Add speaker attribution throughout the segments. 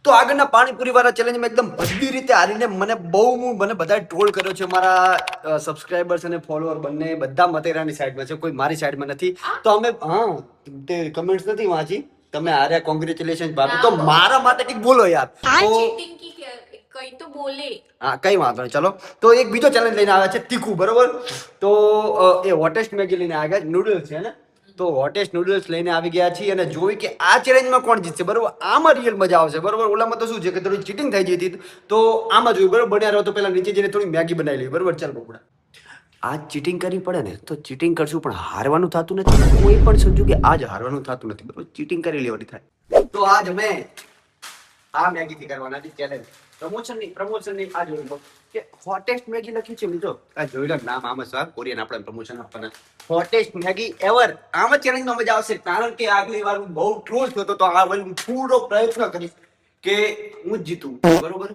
Speaker 1: તો આગળના પાણીપુરી વાળા ચેલેન્જમાં એકદમ બધી રીતે હારીને મને બધા ટ્રોલ કર્યો છે. મારા સબસ્ક્રાઇબર્સ અને ફોલોઅર બંને બધા મતેરાની સાઈડમાં છે, કોઈ મારી સાઈડમાં નથી. તો અમે તે કમેન્ટ્સ નથી વાંચી. તમે હાર્યા, કોંગ્રેચ્યુલેશન ભાભી. તો મારા માટે કંઈક બોલો યાર.
Speaker 2: કઈ તો બોલે.
Speaker 1: હા, કઈ વાંધો નહીં. ચલો, તો એક બીજો ચેલેન્જ લઈને આવ્યા છે, તીખું. બરોબર? તો એ હોટેસ્ટ મેગી લઈને આવ્યા છે, નૂડલ્સ છે ને. તો હોટેસ્ટ નૂડલ્સ લઈને આવી ગયા છીએ અને જોઈ કે આ ચેલેન્જમાં કોણ જીતશે. બરોબર? આમાં રિયલ મજા આવશે. બરોબર? ઓલામાં તો શું છે કે થોડી ચીટિંગ થઈ જતી. તો આમાં જોયું. બરોબર? બન્યા રહો તો પેલા નીચે જઈને થોડી મેગી બનાવી લઈએ. બરોબર? ચાલ બપડા, આજ ચીટિંગ કરવી પડે ને તો ચીટિંગ કરશું, પણ હારવાનું થતું નથી. કોઈ પણ સમજુ કે આજ હારવાનું થતું નથી. બરોબર? ચીટિંગ કરી લેવાની થાય. તો આજ અમે આ મેગી થી કરવાના છે ચેલેન્જ. પ્રમોશન ની આ જોઈ લો કે હોટેસ્ટ મેગી લખ્યું છે મિત્રો. આ જોઈ લો નામ. આમાં સર કોરિયન આપણે પ્રમોશન આપવાના. Hottest Maggi ever. આમાં ચેલેન્જ માં મજા આવશે, કારણ કે આગલી વાર હું બહુ ટ્રોલ થયો તો આ વાર હું પૂરો પ્રયત્ન કરીશ કે હું જ જીતું. બરોબર?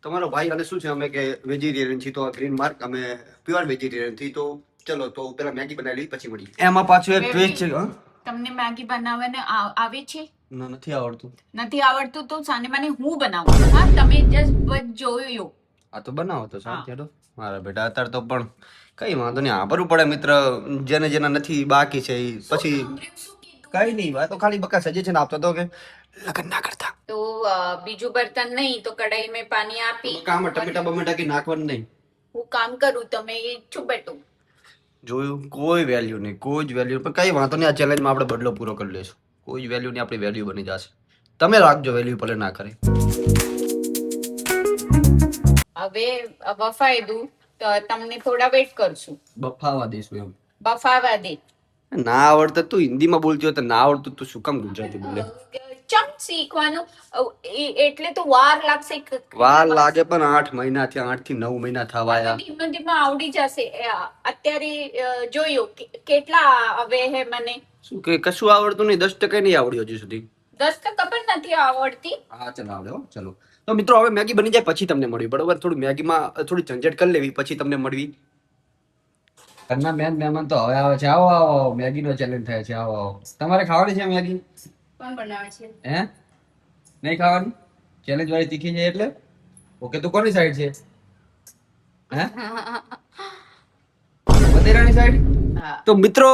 Speaker 1: તમારો ભાઈ અને શું છે, અમે કે વેજીટેરિયન છીએ, તો આ ગ્રીન માર્ક, અમે પ્યોર વેજીટેરિયન છીએ. તો ચલો, તો પેલા મેગી બનાવી લઈ, પછી મળી. એમાં પાછું એક ટ્વિસ્ટ છે.
Speaker 2: તમને મેગી બનાવવાને આવે છે?
Speaker 1: નથી આવડતું.
Speaker 2: નથી આવડતું તો સાને મને હું બનાવું. હા, તમે જસ્ટ જોયો.
Speaker 1: આ તો બનાવો તો સાચે. મારા બેટા અત્યારે તો પણ કઈ વાંધો નહીં, આભરવું પડે મિત્ર. જેના નથી બાકી છે એ પછી કઈ નહીં. વાત તો ખાલી બકા સજેશન આપતો હતો કે લગન ના કરતા.
Speaker 2: તો બીજું બર્તન નહીં તો કઢાઈ મેં પાણી આપી.
Speaker 1: કામ ટમેટા બમેટા કે નાખવાનું નહીં.
Speaker 2: હું કામ કરું, તમે ચૂપ બેઠો.
Speaker 1: જોયું? કોઈ વેલ્યુ નહીં, કોઈ જ વેલ્યુ. પણ કઈ વાંધો નહીં, આ ચેલેન્જમાં આપણે બદલો પૂરો કરી લઈશું. કોઈ જ વેલ્યુ નહીં, આપણી વેલ્યુ બની જશે. તમે રાખજો વેલ્યુ, ભલે ના કરે.
Speaker 2: હવે બફાઈ દઉં તો તમને થોડા વેટ કરશું.
Speaker 1: બફાવા દઈશું એમ.
Speaker 2: બફાવા દે.
Speaker 1: ના આવડતું તું હિન્દીમાં બોલતી હોય તો ના આવડતું તું શું કામ ગુજરાતી બોલે?
Speaker 2: ચમ શીખવાનું એટલે તો વાર લાગશે.
Speaker 1: વાર લાગે પણ 8 મહિના થયા, 8 થી 9 મહિના થવાયા.
Speaker 2: ધીમે ધીમે આવડી જશે. અત્યારે જોયું કેટલા હવે હે મને.
Speaker 1: શું કે કશું આવડતું નહીં? 10% નહીં આવડ્યું હજુ સુધી.
Speaker 2: 10% પણ નથી આવડતી.
Speaker 1: હા ચાલો, આવડે હો. ચલો તો મિત્રો, હવે મેગી બની જાય પછી તમને મળવી. બરોબર? થોડું મેગીમાં થોડી ઝંઝટ કરી લેવી, પછી તમને મળવી. ઘરના મેન મહેમાન તો હવે આવે છે. આવો આવો, મેગી નો ચેલેન્જ થાય છે. આવો આવો. તમારે ખાવાની છે મેગી?
Speaker 2: કોણ બનાવે છે?
Speaker 1: હે? નહીં ખાવાની? ચેલેન્જ વાળી તીખી છે એટલે? ઓકે, તો કોની સાઈડ છે? હે? મદેરાની સાઈડ? તો મિત્રો,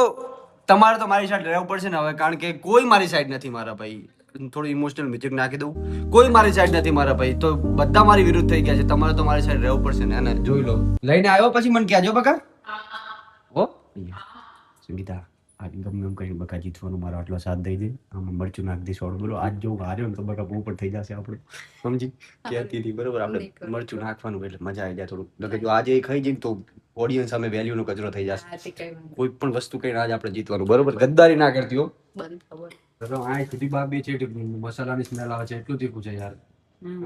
Speaker 1: તમારે તો મારી સાઈડ રહેવું પડશે ને હવે, કારણ કે કોઈ મારી સાઈડ નથી મારા ભાઈ. થોડું ઇમોશનલ મ્યુઝિક નાખી દઉં. કોઈ મારી સાઈડ નથી મારા ભાઈ. તો બધા મારી વિરુદ્ધ થઈ ગયા છે. તમારે તો મારી સાઈડ રહેવું પડશે ને. અને જોઈ લો, લઈને આવ્યો પછી મને કહેજો બકા. ઓ સંગીતા, આજ ગમે એમ કરીને બકા જીતવાનું મારો આટલો સાથ દઈ દે. આમાં મરચું નાખ દે. સોડ બોલો, આજ જો હાર્યો ને તો બકા બહુ પણ થઈ જશે આપણું. સમજી? કહેતી હતી બરોબર, આપણે મરચું નાખવાનું એટલે મજા આવી જાય થોડું. એટલે જો આજે ખાઈ જઈએ તો ઓડિયન્સ સામે વેલ્યુ નો કચરો થઈ જશે. કોઈ પણ વસ્તુ કઈને આજે આપણે જીતવાનું. બરોબર? ગદ્દારી ના કરતી હો. આ સુધી બાબી છે, મસાલાની સ્મેલ આવે છે. એટલું તીખું છે યાર.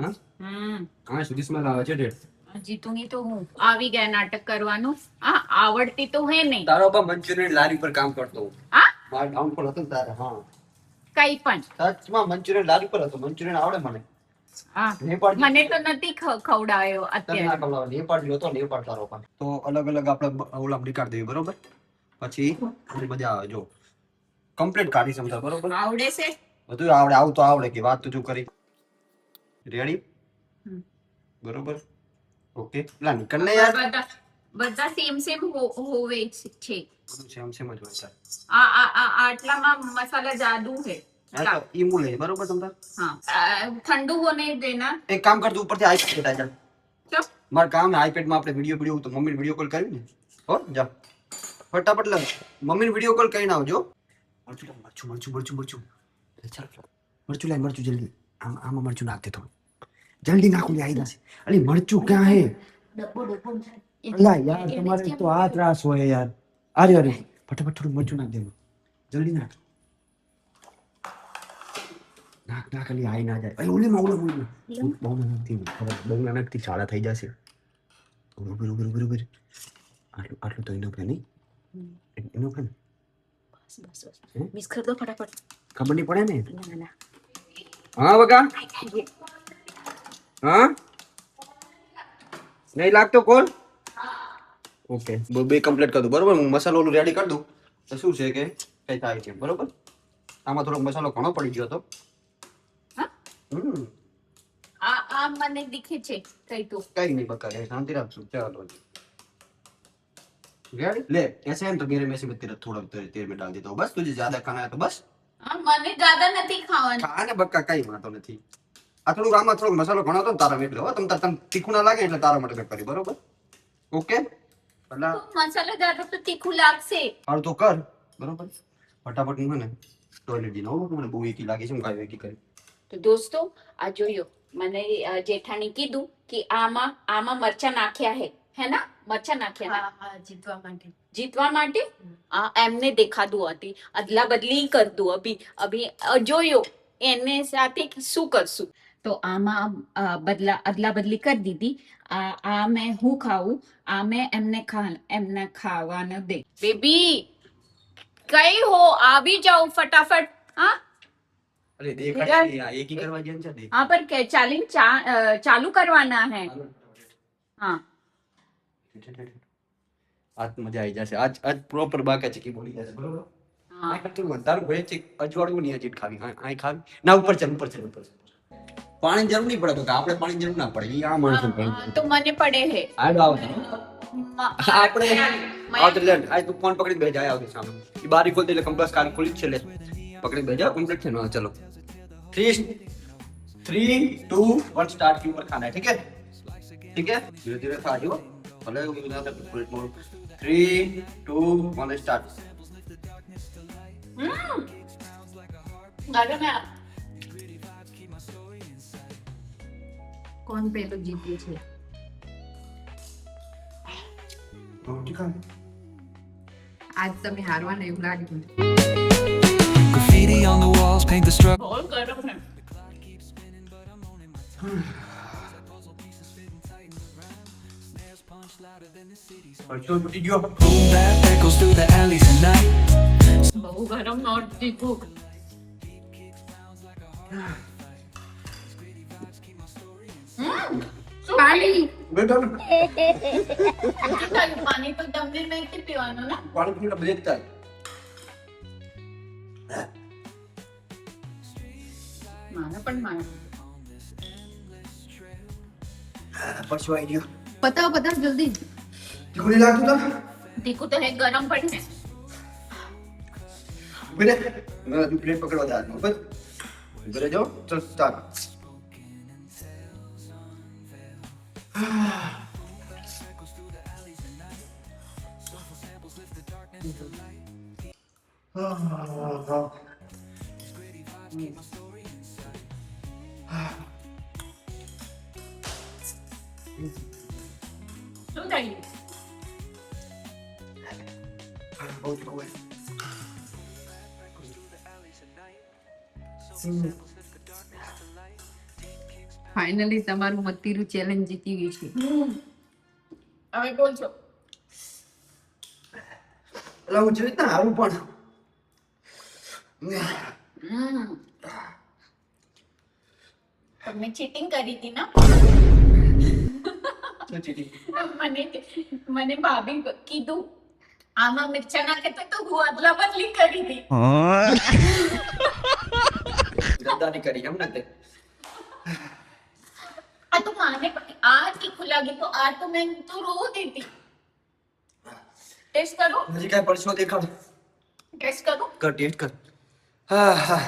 Speaker 1: હા, સુધી સ્મેલ આવે છે.
Speaker 2: જીતુંગી તો હું. આવી ગયા નાટક કરવાનું. આવડતી તો હે નહીં.
Speaker 1: તારો બા મંચુરિયન લારી પર કામ કરતો.
Speaker 2: હા,
Speaker 1: મારા ડાઉનફોલ હતો ને તારે. હા,
Speaker 2: કઈ પણ.
Speaker 1: સચમાં મંચુરિયન લારી પર હતો. મંચુરિયન આવડે મને.
Speaker 2: મને તો નથી ખવડાવ્યો અત્યારે.
Speaker 1: નેપાળ હતો, નેપાળ તારો પણ. તો અલગ અલગ આપણે ઓલા નીકાળી દેવી. બરોબર? પછી મજા આવે. જો કમ્પ્લીટ કાઢી સમજા. બરોબર?
Speaker 2: આવડે છે
Speaker 1: બધું આવડે. આવું તો આવડે કે વાત તું કરી. રેડી? બરોબર? ઓકે. પેલા નીકળ ને યાર.
Speaker 2: બધા સેમ સેમ હોવે છે.
Speaker 1: સેમ સેમ જ હોય સર.
Speaker 2: આટલામાં મસાલા જાદુ હે.
Speaker 1: ઈમુ લે. બરોબર તમતાર?
Speaker 2: હા, ઠંડુ હોને દેના.
Speaker 1: એક કામ કર, તું ઉપરથી આઈપેડ હટા જા.
Speaker 2: ચલ.
Speaker 1: માર કામ હે આઈપેડ માં આપણે વિડિયો તો મમ્મીને વિડિયો કોલ કરવી ને. હો જા ફટાફટ લે. મમ્મીને વિડિયો કોલ કરીને આવજો. મરચું. ચાલ મરચું લાય. મરચું જલ્દી. આમાં મરચું નાખ દે થોડું. જલ્દી નાખું લે. આવી જશે. અલી મરચું ક્યાં હે? અલા યાર, તમારે તો આ ત્રાસ હોય યાર. અરે ફટાફટ થોડું મરચું નાખ દે. જલ્દી નાખ. નાખ અલી આઈ ના જાય. અરે ઓલે બહુ નાનકથી છાડા થઈ જશે. બરોબર. આટલું તો એનો નહીં. એનો ને. બસ
Speaker 2: મિક્સ કર દો ફટાફટ.
Speaker 1: ખબર નહીં પડે ને.
Speaker 2: ના.
Speaker 1: હા બકા. હા, નહીં લાગતો કોલ? ઓકે, બે કમ્પ્લીટ કરી દઉં. બરોબર? હું મસાલો ઓલું રેડી કરી દઉં તો શું છે કે કઈ થાય છે. બરોબર? આમાં થોડોક મસાલો ઘણો પડી ગયો હતો.
Speaker 2: આમ મને दिखे છે કઈ તો
Speaker 1: कहीं नहीं बका है शांति रख चलो रेडी ले ऐसे हम तो मेरे में से मैं तेरा थोड़ा तेल में डाल देता हूँ बस तुझे ज्यादा खाना है तो बस
Speaker 2: હા મને જ્યાદા નથી ખાવાનું
Speaker 1: ખાને બક્કા કઈ વાંધો નથી આ થોડું આમાં થોડો મસાલો ઘણો હતો ને તારા એટલે હો તમ તીખું ના લાગે એટલે તારા માટે મેં કરી બરોબર ઓકે પેલા
Speaker 2: મસાલા જ્યાદા તો તીખું લાગશે
Speaker 1: હાલ તો કર બરોબર ફટાફટ હું ને ટોયલેટ જઈને આવું મને બહુ એકી લાગે છે હું કાંઈ એકી કરી
Speaker 2: તો દોસ્તો આ જોયો મને જેઠાણી કીધું કે આમાં મરચા નાખ્યા હે ના મરચા નાખ્યા
Speaker 3: હા હા
Speaker 2: જીતવા માટે એમને દેખાતું હતી અદલા બદલી કરતું અભી જોયો એને સાથે શું કરશું તો આમાં અદલા બદલી કરી દીધી આ મેં હું ખાવું આ મેં એમને ખાવાને દે બેબી કઈ હો આવી જાઓ ફટાફટ હા
Speaker 1: અરે દેખાય નહીં આ એકી કરવા જેમ છે દેખ
Speaker 2: हाँ पर चालू करवाना है हाँ
Speaker 1: આજ મજા આવી જશે આજ પ્રોપર બાકા ચીકી બોલી જશે બરોબર
Speaker 2: हाँ
Speaker 1: આ કરતું તારું ભય છે અજવાળું નહીં હજી ખાવી આ ખાવી ના ઉપર ચાલ પાણી જરૂર નહીં પડે તો કે આપણે પાણી જરૂર ના પડે આ માણસ
Speaker 2: तो મને પડે है
Speaker 1: આડો આવ આપણે આવતો લે આજ તું ફોન પકડીને બેજા આવતી સામે એ બારી ખોલ દે એટલે કંપાસ કાર ખોલી જ છે લે પકડી બેજા કમ્પ્લીટ છે ના ચલો 3 2 1 स्टार्ट के ऊपर खाना है ठीक है धीरे धीरे खा जो भले बिना कंप्लीट मोड 3 2 1 स्टार्ट
Speaker 2: गरम है
Speaker 3: કોણ પેલું જીત્યું છે
Speaker 1: रोटी खा
Speaker 3: આજ તમે હારવાના એવું લાગે મને
Speaker 4: Graffiti on the walls paint the struggle.
Speaker 2: बहुत गरम है
Speaker 1: और चल टूटी गयो
Speaker 4: Boom bap echoes through the alleys at night.
Speaker 2: બહુ ગરમ નોટ દીધું
Speaker 3: પાણી
Speaker 1: બેટા
Speaker 2: પાણી તો તમને નહીં પીવાનું ને
Speaker 1: પાણી પીને બ્રેક થાય
Speaker 2: મારે પણ મારે
Speaker 1: પરસો આવી ગયો
Speaker 3: પતાવ જલ્દી
Speaker 1: તીખું નહીં લાગતું તને
Speaker 2: તીખું તો હે ગરમ પણ છે
Speaker 1: બેને મેં હજુ પ્લેટ પકડવા દે હાથમાં બસ ઘરે જાઓ ચલ સ્ટાર્ટ
Speaker 2: શું થયું
Speaker 1: બહુ જ બહુ
Speaker 3: ફાઇનલી તમારું મતીરું ચેલેન્જ જીતી ગયું છે
Speaker 2: હવે બોલ છો
Speaker 1: એટલે હું જોઈ ના હારું પણ
Speaker 2: તમે ચીટિંગ કરી હતી ના મને ભાભી કીધું આમાં મિર્ચા નાખે તો હું અદલા બદલી કરી હતી
Speaker 1: ગદ્દારી કરી એમ ને તે
Speaker 2: આ તો માને આ તીખું લાગે તો આ તો મેં તો રો દેતી ટેસ્ટ કરો
Speaker 1: હજી કાંઈ પરસો દેખાડ
Speaker 2: ટેસ્ટ કરો
Speaker 1: કર ટેસ્ટ કર હા હા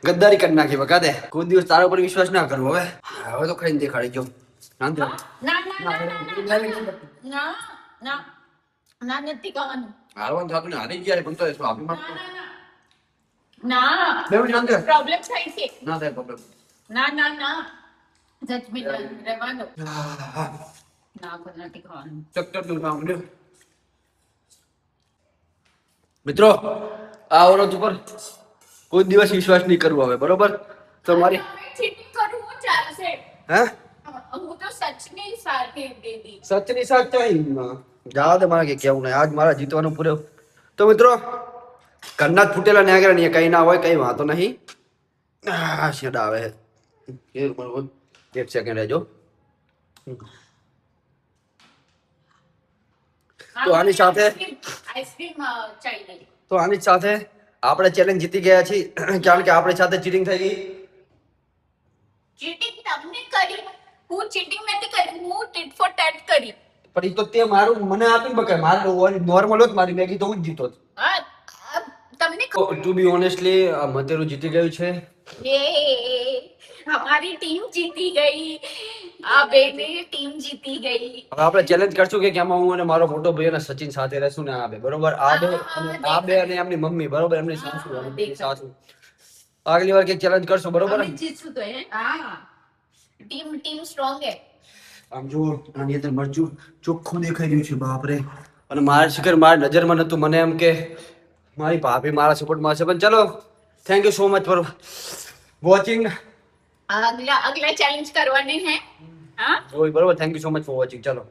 Speaker 1: ગદ્દારી કરી નાખી બકા દે કોઈ દિવસ તારા ઉપર વિશ્વાસ ના કરવો હવે તો ખાઈને દેખાડી જો શાંત રહો
Speaker 2: ના ના ના ના ના ના નથી ખાવાનું
Speaker 1: હારવાનું થતું ને હારી ગયા પણ તો શું આપી
Speaker 2: ના
Speaker 1: માંગતો
Speaker 2: ના ના
Speaker 1: બે મિનિટ શાંત રહે
Speaker 2: પ્રોબ્લેમ થાય છે
Speaker 1: ના થાય પ્રોબ્લેમ
Speaker 2: ના ના ના જજમેન્ટ રહેવાનો ના કોઈ નથી ખાવાનું
Speaker 1: ચક્કર તું ના મળ્યો મિત્રો આ ઓરત ઉપર કોઈ દિવસ વિશ્વાસ નહીં કરવો હવે બરોબર તો મારી
Speaker 2: ચીટિંગ કરું હું ચાલશે
Speaker 1: હે
Speaker 2: હું તો સચની સાથે દીધી
Speaker 1: સચની સાથ થઈ જવા દે મારે કે કેવું નહીં આજ મારા જીતવાનું પૂરે તો મિત્રો ઘરના જ ફૂટેલા ને આગળ કઈ ના હોય કઈ વાંધો નહીં શેડ આવે છે બરોબર એક સેકન્ડ રહેજો તો આની સાથે
Speaker 2: આઈસ્ક્રીમ ચાઈ
Speaker 1: તો આની સાથે આપણે ચેલેન્જ જીતી ગયા છીએ કારણ કે આપણી સાથે ચીટિંગ થઈ ગઈ
Speaker 2: ચીટિંગ તમને કરી હું ચીટિંગ નથી કરી, હું ટીટ ફોર ટેટ કરી.
Speaker 1: પણ ઈ તો તે મારું મને આપીને બકાય મારું નોર્મલ હોત મારી મેગી તો હું જ જીતો.
Speaker 2: આ તમને
Speaker 1: ટુ બી ઓનેસ્ટલી મતેરું જીતી ગયું છે.
Speaker 2: યે હમારી ટીમ જીતી ગઈ, આ બેની ટીમ જીતી ગઈ.
Speaker 1: હવે આપણે ચેલેન્જ કરશું કે આમાં હું અને મારો મોટો ભાઈ અને સચિન સાથે રહેશું ને આ બે બરોબર, આ બે અને આ બે અને એમની મમ્મી બરોબર, એમની સાસુ અને એમની સાસુ. આગલી વાર કે ચેલેન્જ કરશો બરોબર.
Speaker 3: અમે જીતશું તો હે
Speaker 2: હા ટીમ સ્ટ્રોંગ હે.
Speaker 1: આમ જો આની અંદર મરચું ચોખ્ખું દેખાઈ રહ્યું છે બાપ રે. અને મારા શિખર મારા નજરમાં નતું, મને એમ કે મારી ભાભી મારા સપોર્ટમાં છે. પણ ચલો thank you so much for watching.
Speaker 2: અગલા ચેલેન્જ કરવાની હે. હા
Speaker 1: બરોબર, thank you so much for watching. ચલો.